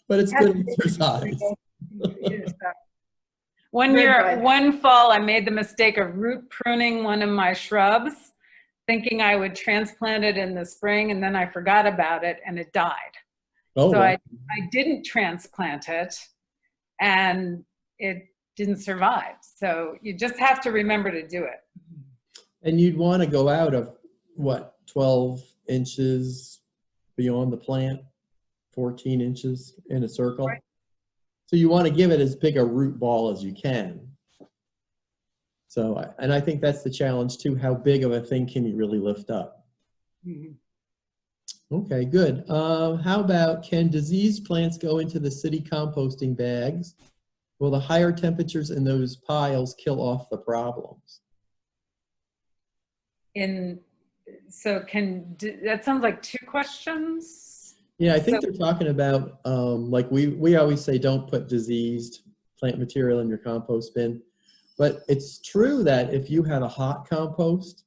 But it's good exercise.
It is not.
One fall, I made the mistake of root pruning one of my shrubs, thinking I would transplant it in the spring, and then I forgot about it and it died.
Oh,
So
wow.
I didn't transplant it, and it didn't survive. So you just have to remember to do it.
And you'd want to go out of, what, 12 inches beyond the plant, 14 inches in a circle.
Right.
So you want to give it as big a root ball as you can. So, and I think that's the challenge too. How big of a thing can you really lift up?
Mhm.
Okay, good. How about, can diseased plants go into the city composting bags? Will the higher temperatures in those piles kill off the problems?
That sounds like two questions.
Yeah, I think they're talking about, like we always say, don't put diseased plant material in your compost bin. But it's true that if you have a hot compost,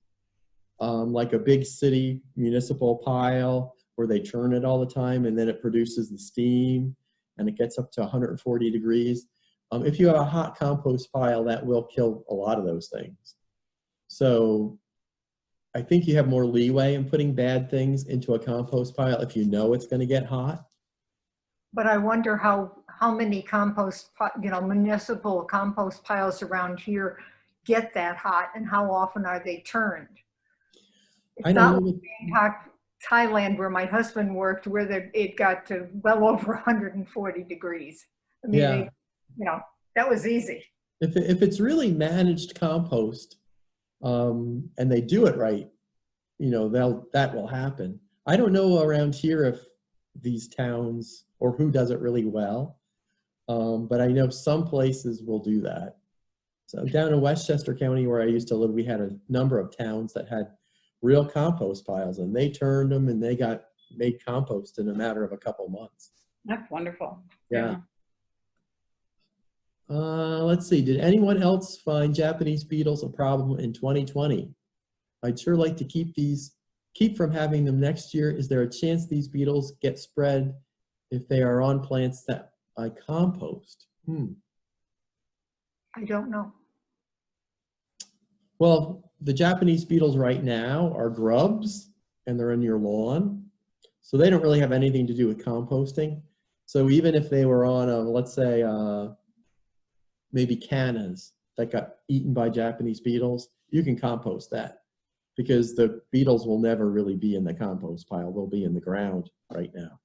like a big city municipal pile where they churn it all the time and then it produces the steam and it gets up to 140 degrees. If you have a hot compost pile, that will kill a lot of those things. So I think you have more leeway in putting bad things into a compost pile if you know it's going to get hot.
But I wonder how many municipal compost piles around here get that hot, and how often are they turned? It's not like Bangkok, Thailand, where my husband worked, where it got to well over 140 degrees. I mean,
Yeah.
that was easy.
If it's really managed compost, and they do it right, that will happen. I don't know around here if these towns or who does it really well, but I know some places will do that. So down in Westchester County, where I used to live, we had a number of towns that had real compost piles, and they turned them and they got made compost in a matter of a couple months.
That's wonderful.
Yeah. Let's see, did anyone else find Japanese beetles a problem in 2020? I'd sure like to keep from having them next year. Is there a chance these beetles get spread if they are on plants that I compost?
I don't know.
Well, the Japanese beetles right now are grubs, and they're in your lawn. So they don't really have anything to do with composting. So even if they were on, let's say, maybe Cannas that got eaten by Japanese beetles, you can compost that because the beetles will never really be in the compost pile. They'll be in the ground right now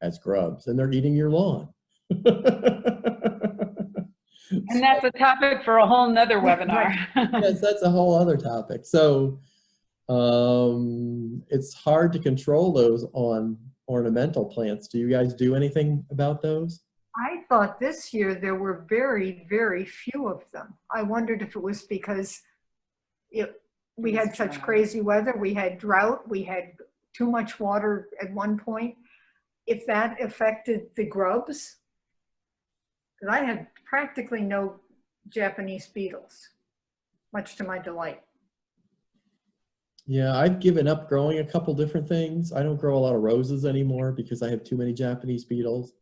as grubs, and they're eating your lawn.
And that's a topic for a whole nother webinar.
Yes, that's a whole other topic. So it's hard to control those on ornamental plants. Do you guys do anything about those?
I thought this year there were very, very few of them. I wondered if it was because we had such crazy weather, we had drought, we had too much water at one point. If that affected the grubs, because I had practically no Japanese beetles, much to my delight.
Yeah, I've given up growing a couple different things. I don't grow a lot of roses anymore because I have too many Japanese beetles.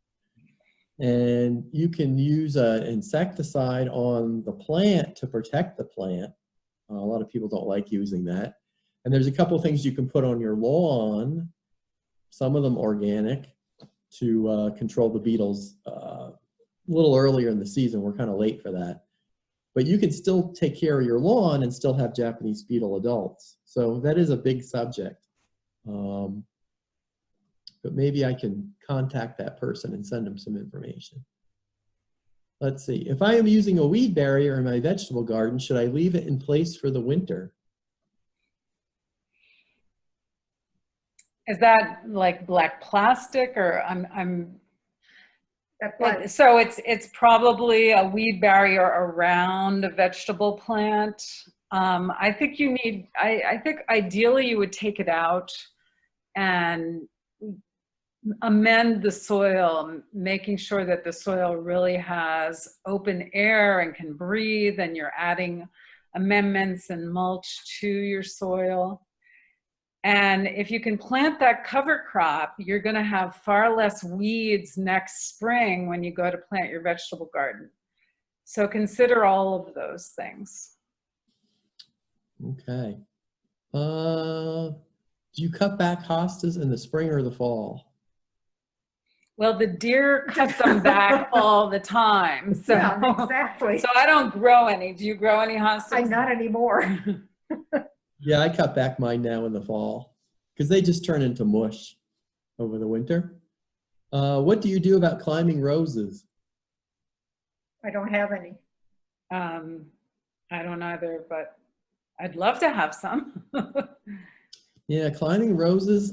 And you can use an insecticide on the plant to protect the plant. A lot of people don't like using that. And there's a couple of things you can put on your lawn, some of them organic, to control the beetles a little earlier in the season. We're kind of late for that. But you can still take care of your lawn and still have Japanese beetle adults. So that is a big subject. But maybe I can contact that person and send them some information. Let's see. If I am using a weed barrier in my vegetable garden, should I leave it in place for the winter?
Is that like black plastic, or so it's probably a weed barrier around a vegetable plant. I think you need, I think ideally you would take it out and amend the soil, making sure that the soil really has open air and can breathe, and you're adding amendments and mulch to your soil. And if you can plant that cover crop, you're going to have far less weeds next spring when you go to plant your vegetable garden. So consider all of those things.
Okay. Do you cut back hostas in the spring or the fall?
Well, the deer cut them back all the time. So,
yeah, exactly.
So I don't grow any. Do you grow any hostas?
Not anymore.
Yeah, I cut back mine now in the fall because they just turn into mush over the winter. What do you do about climbing roses?
I don't have any.
I don't either, but I'd love to have some.
Yeah, climbing roses,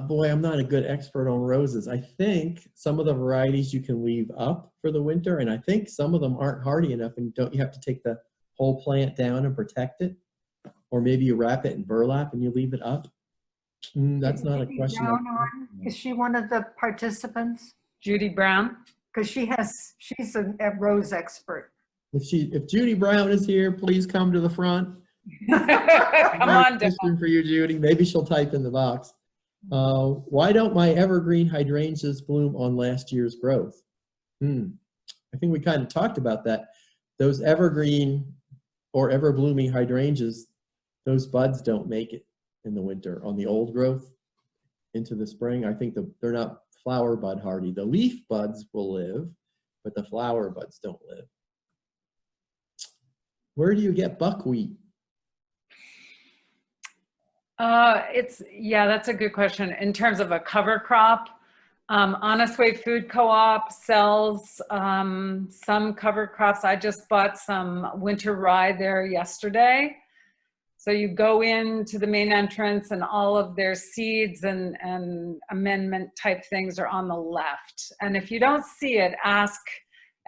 boy, I'm not a good expert on roses. I think some of the varieties you can leave up for the winter, and I think some of them aren't hardy enough, and don't you have to take the whole plant down and protect it? Or maybe you wrap it in burlap and you leave it up? That's not a question.
Is she one of the participants?
Judy Brown?
Because she's a rose expert.
If Judy Brown is here, please come to the front.
Come on,
question for you, Judy. Maybe she'll type in the box. Why don't my evergreen hydrangeas bloom on last year's growth? I think we kind of talked about that. Those evergreen or ever blooming hydrangeas, those buds don't make it in the winter on the old growth into the spring. I think they're not flower bud hardy. The leaf buds will live, but the flower buds don't live. Where do you get buckwheat?
Yeah, that's a good question. In terms of a cover crop, Honest Way Food Co-op sells some cover crops. I just bought some winter rye there yesterday. So you go into the main entrance and all of their seeds and amendment type things are on the left. And if you don't see it, ask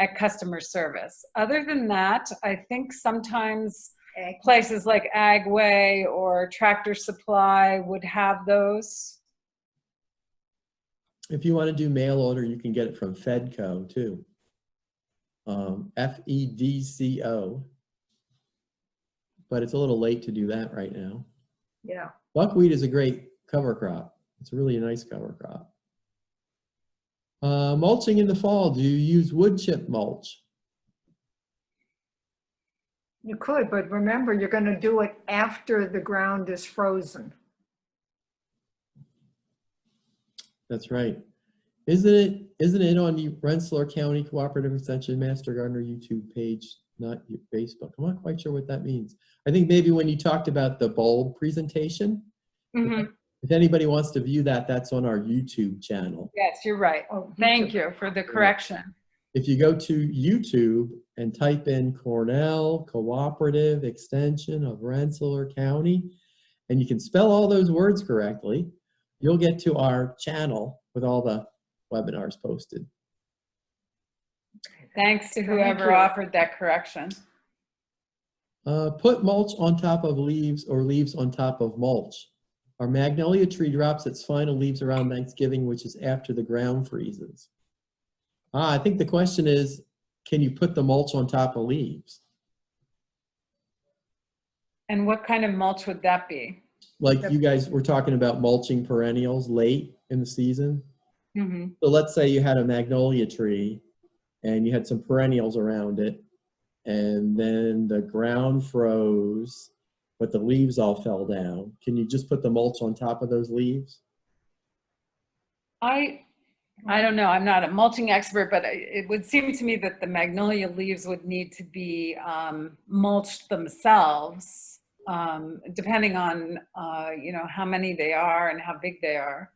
at customer service. Other than that, I think sometimes places like Agway or Tractor Supply would have those.
If you want to do mail order, you can get it from Fedco too. Fedco. But it's a little late to do that right now.
Yeah.
Buckwheat is a great cover crop. It's really a nice cover crop. Mulching in the fall, do you use wood chip mulch?
You could, but remember, you're going to do it after the ground is frozen.
That's right. Isn't it on the Rensselaer County Cooperative Extension Master Gardener YouTube page, not your Facebook? I'm not quite sure what that means. I think maybe when you talked about the bulb presentation, if anybody wants to view that, that's on our YouTube channel.
Yes, you're right.
Oh,
Thank you for the correction.
If you go to YouTube and type in Cornell Cooperative Extension of Rensselaer County, and you can spell all those words correctly, you'll get to our channel with all the webinars posted.
Thanks to whoever offered that correction.
Put mulch on top of leaves or leaves on top of mulch. Our magnolia tree drops its final leaves around Thanksgiving, which is after the ground freezes. I think the question is, can you put the mulch on top of leaves?
And what kind of mulch would that be?
Like you guys were talking about mulching perennials late in the season. So let's say you had a magnolia tree and you had some perennials around it, and then the ground froze, but the leaves all fell down. Can you just put the mulch on top of those leaves?
I don't know. I'm not a mulching expert, but it would seem to me that the magnolia leaves would need to be mulched themselves, depending on you know, how many they are and how big they are.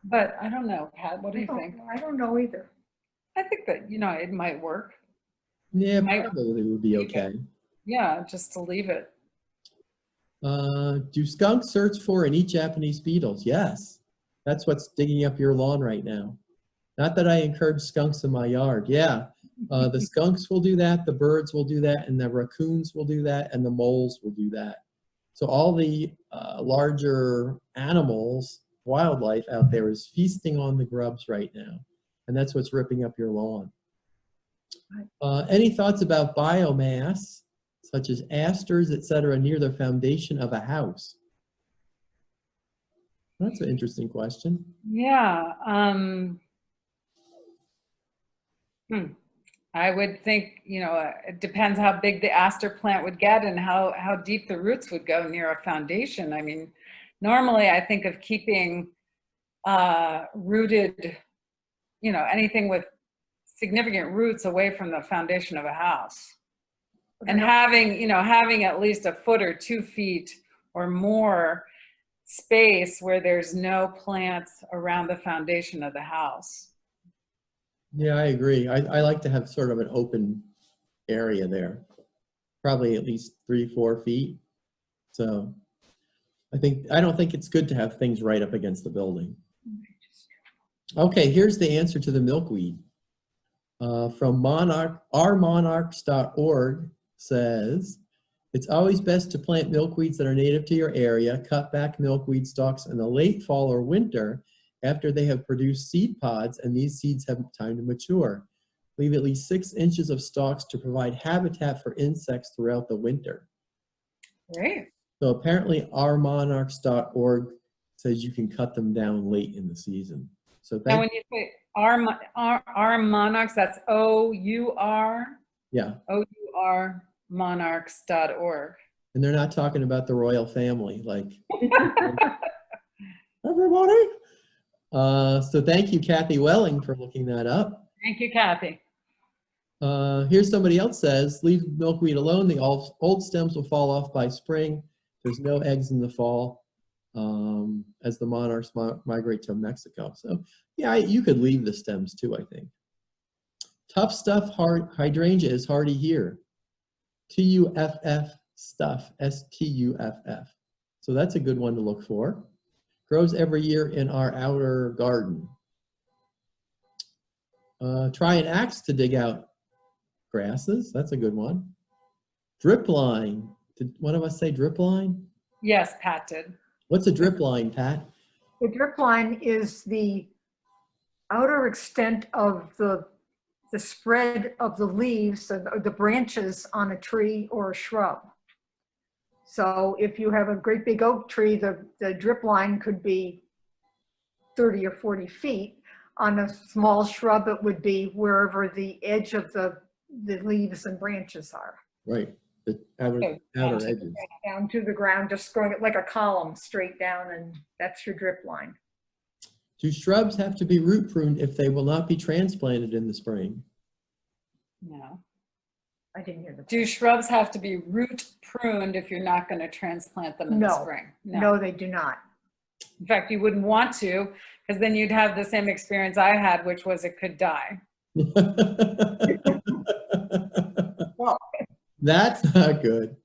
But I don't know, Pat. What do you think?
I don't know either.
I think that, you know, it might work.
Yeah, probably would be okay.
Yeah, just to leave it.
Do skunks search for and eat Japanese beetles? Yes. That's what's digging up your lawn right now. Not that I encourage skunks in my yard. Yeah, the skunks will do that, the birds will do that, and the raccoons will do that, and the moles will do that. So all the larger animals, wildlife out there is feasting on the grubs right now. And that's what's ripping up your lawn. Any thoughts about biomass, such as asters, etc., near the foundation of a house? That's an interesting question.
Yeah. I would think, you know, it depends how big the aster plant would get and how deep the roots would go near a foundation. I mean, normally I think of keeping rooted, you know, anything with significant roots away from the foundation of a house. And having, you know, having at least a foot or 2 feet or more space where there's no plants around the foundation of the house.
Yeah, I agree. I like to have sort of an open area there, probably at least 3-4 feet. So I don't think it's good to have things right up against the building. Okay, here's the answer to the milkweed. From ourmonarchs.org says, it's always best to plant milkweeds that are native to your area, cut back milkweed stalks in the late fall or winter after they have produced seed pods and these seeds have time to mature. Leave at least 6 inches of stalks to provide habitat for insects throughout the winter.
Great.
So apparently ourmonarchs.org says you can cut them down late in the season. So
Now when you say our monarchs, that's O-U-R?
Yeah.
O-U-R monarchs.org.
And they're not talking about the royal family, like everybody. So thank you, Kathy Welling, for looking that up.
Thank you, Kathy.
Here's somebody else says, leave milkweed alone. The old stems will fall off by spring. There's no eggs in the fall as the monarchs migrate to Mexico. So yeah, you could leave the stems too, I think. Tough stuff hydrangea is hardy here. Tuff stuff, S-T-U-F-F. So that's a good one to look for. Grows every year in our outer garden. Try an axe to dig out grasses. That's a good one. Drip line. Did one of us say drip line?
Yes, Pat did.
What's a drip line, Pat?
The drip line is the outer extent of the spread of the leaves, or the branches on a tree or a shrub. So if you have a great big oak tree, the drip line could be 30 or 40 feet. On a small shrub, it would be wherever the edge of the the leaves and branches are.
Right, the outer,
Okay,
outer
gotcha.
edges.
Down to the ground, just going like a column straight down, and that's your drip line.
Do shrubs have to be root pruned if they will not be transplanted in the spring?
No.
I didn't hear the.
Do shrubs have to be root pruned if you're not going to transplant them in the
No.
spring?
No, they do not.
In fact, you wouldn't want to, because then you'd have the same experience I had, which was it could die.
Well,
That's not good.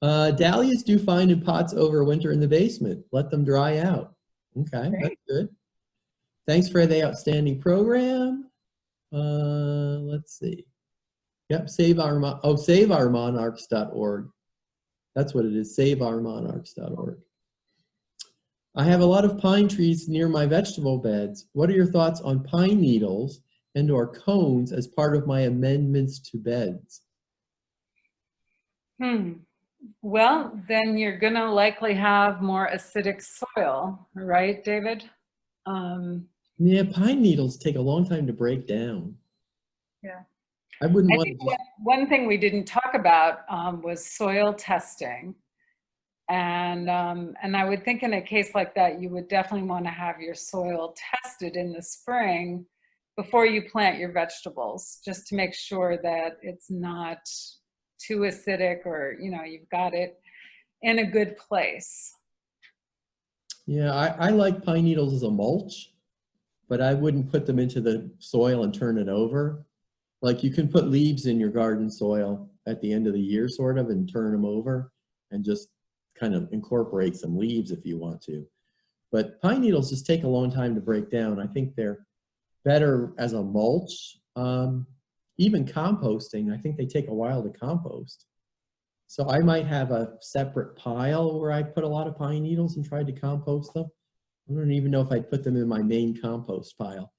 Dahlias do fine in pots over winter in the basement. Let them dry out. Okay,
Great.
that's good. Thanks for the outstanding program. Let's see. Yep, saveourmonarchs.org. That's what it is, saveourmonarchs.org. I have a lot of pine trees near my vegetable beds. What are your thoughts on pine needles and or cones as part of my amendments to beds?
Well, then you're going to likely have more acidic soil, right, David?
Yeah, pine needles take a long time to break down.
yeah.
I wouldn't
I
want
think
to.
one thing we didn't talk about was soil testing. And I would think in a case like that, you would definitely want to have your soil tested in the spring before you plant your vegetables, just to make sure that it's not too acidic, or, you know, you've got it in a good place.
Yeah, I like pine needles as a mulch, but I wouldn't put them into the soil and turn it over. Like, you can put leaves in your garden soil at the end of the year, sort of, and turn them over and just kind of incorporate some leaves if you want to. But pine needles just take a long time to break down. I think they're better as a mulch. Even composting, I think they take a while to compost. So I might have a separate pile where I put a lot of pine needles and tried to compost them. I don't even know if I'd put them in my main compost pile.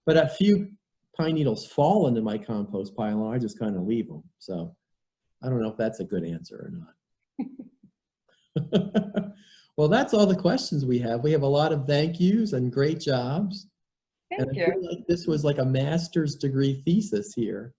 But a few pine needles fall into my compost pile and I just kind of leave them. So I don't know if that's a good answer or not. Well, that's all the questions we have. We have a lot of thank yous and great jobs.
Thank
And I
you.
feel like this was like a master's degree thesis here.